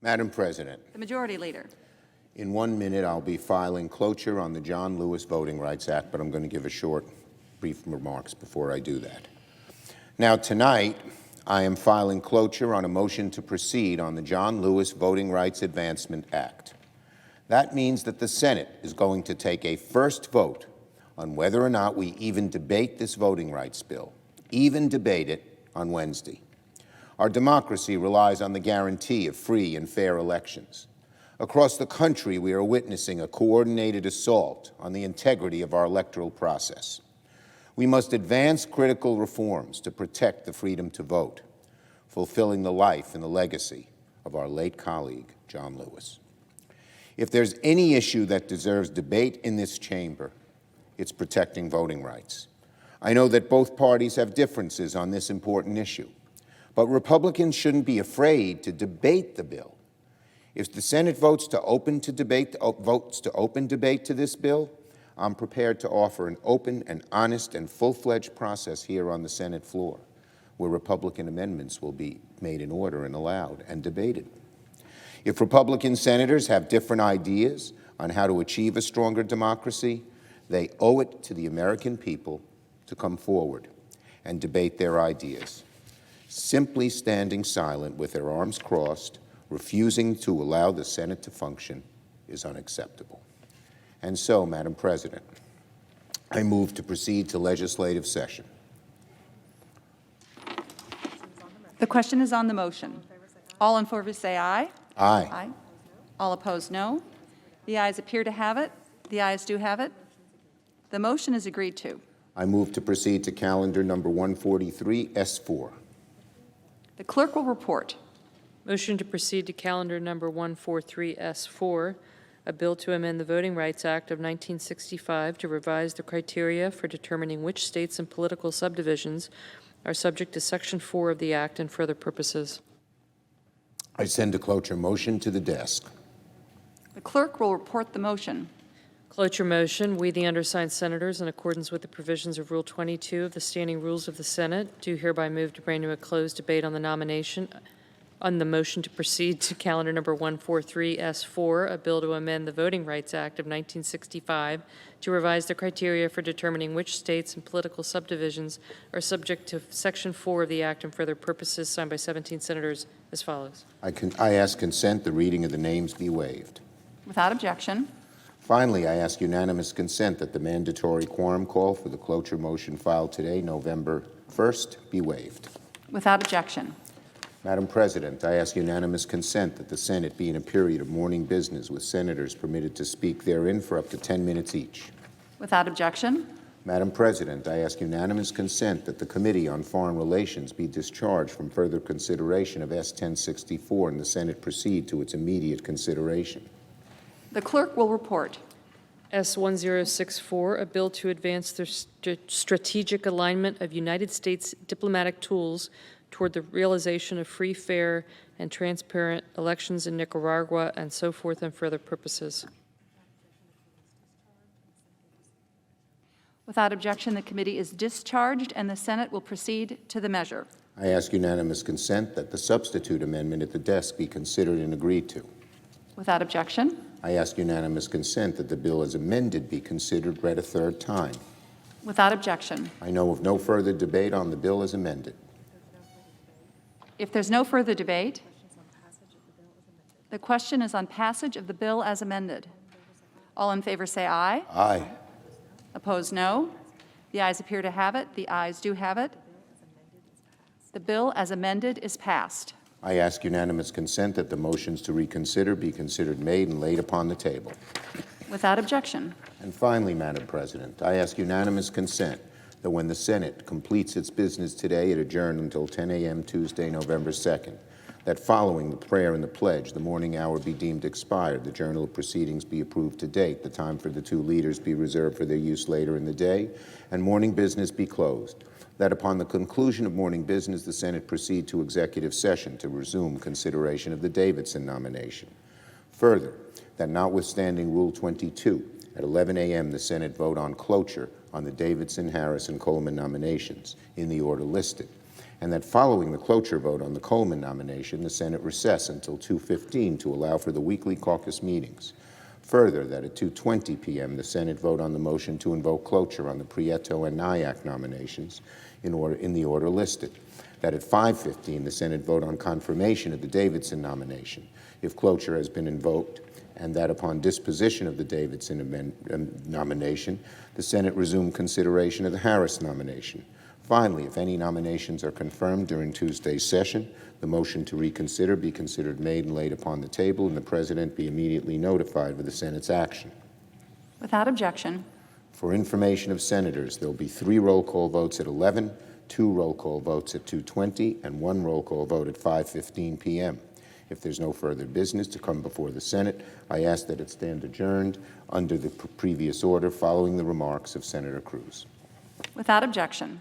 Madam President, The Majority Leader. in 1 minute I'll be filing cloture on the John Lewis Voting Rights Act, but I'm going to give a short, brief remarks before I do that. Now, tonight, I am filing cloture on a motion to proceed on the John Lewis Voting Rights Advancement Act. That means that the Senate is going to take a first vote on whether or not we even debate this voting rights bill, even debate it on Wednesday. Our democracy relies on the guarantee of free and fair elections. Across the country, we are witnessing a coordinated assault on the integrity of our electoral process. We must advance critical reforms to protect the freedom to vote, fulfilling the life and the legacy of our late colleague, John Lewis. If there's any issue that deserves debate in this chamber, it's protecting voting rights. I know that both parties have differences on this important issue, but Republicans shouldn't be afraid to debate the bill. If the Senate votes to open debate to this bill, I'm prepared to offer an open and honest and full-fledged process here on the Senate floor, where Republican amendments will be made in order and allowed and debated. If Republican senators have different ideas on how to achieve a stronger democracy, they owe it to the American people to come forward and debate their ideas. Simply standing silent with their arms crossed, refusing to allow the Senate to function, is unacceptable. And so, Madam President, I move to proceed to legislative session. The question is on the motion. All in favor say aye. Aye. Aye. All opposed, no. The ayes appear to have it. The ayes do have it. The motion is agreed to. I move to proceed to calendar number 143, S4. The clerk will report. Motion to proceed to calendar number 143S4, a bill to amend the Voting Rights Act of 1965 to revise the criteria for determining which states and political subdivisions are subject to Section 4 of the Act and for other purposes. I send a cloture motion to the desk. The clerk will report the motion. Cloture motion, we, the undersigned senators, in accordance with the provisions of Rule 22 of the Standing Rules of the Senate, do hereby move to bring to a closed debate on the nomination on the motion to proceed to calendar number 143S4, a bill to amend the Voting Rights Act of 1965 to revise the criteria for determining which states and political subdivisions are subject to Section 4 of the Act and for other purposes, signed by 17 senators as follows. I ask consent the reading of the names be waived. Without objection. Finally, I ask unanimous consent that the mandatory quorum call for the cloture motion filed today, November 1st, be waived. Without objection. Madam President, I ask unanimous consent that the Senate be in a period of morning business with senators permitted to speak therein for up to 10 minutes each. Without objection. Madam President, I ask unanimous consent that the Committee on Foreign Relations be discharged from further consideration of S-1064 and the Senate proceed to its immediate consideration. The clerk will report. S-1064, a bill to advance the strategic alignment of United States diplomatic tools toward the realization of free, fair, and transparent elections in Nicaragua, and so forth, and for other purposes. Without objection, the committee is discharged, and the Senate will proceed to the measure. I ask unanimous consent that the substitute amendment at the desk be considered and agreed to. Without objection. I ask unanimous consent that the bill as amended be considered read a third time. Without objection. I know of no further debate on the bill as amended. If there's no further debate, the question is on passage of the bill as amended. All in favor say aye. Aye. Opposed, no. The ayes appear to have it. The ayes do have it. The bill as amended is passed. I ask unanimous consent that the motions to reconsider be considered made and laid upon the table. Without objection. And finally, Madam President, I ask unanimous consent that when the Senate completes its business today, it adjourn until 10 a.m. Tuesday, November 2nd, that following the prayer and the pledge, the morning hour be deemed expired, the journal of proceedings be approved to date, the time for the two leaders be reserved for their use later in the day, and morning business be closed. That upon the conclusion of morning business, the Senate proceed to executive session to resume consideration of the Davidson nomination. Further, that notwithstanding Rule 22, at 11 a.m. the Senate vote on cloture on the Davidson, Harris, and Coleman nominations in the order listed, and that following the cloture vote on the Coleman nomination, the Senate recess until 2:15 to allow for the weekly caucus meetings. Further, that at 2:20 p.m., the Senate vote on the motion to invoke cloture on the Prieto and Nyack nominations in the order listed. That at 5:15, the Senate vote on confirmation of the Davidson nomination, if cloture has been invoked, and that upon disposition of the Davidson nomination, the Senate resume consideration of the Harris nomination. Finally, if any nominations are confirmed during Tuesday's session, the motion to reconsider be considered made and laid upon the table, and the President be immediately notified of the Senate's action. Without objection. For information of senators, there will be 3 roll call votes at 11, 2 roll call votes at 2:20, and 1 roll call vote at 5:15 p.m. If there's no further business to come before the Senate, I ask that it stand adjourned under the previous order following the remarks of Senator Cruz. Without objection.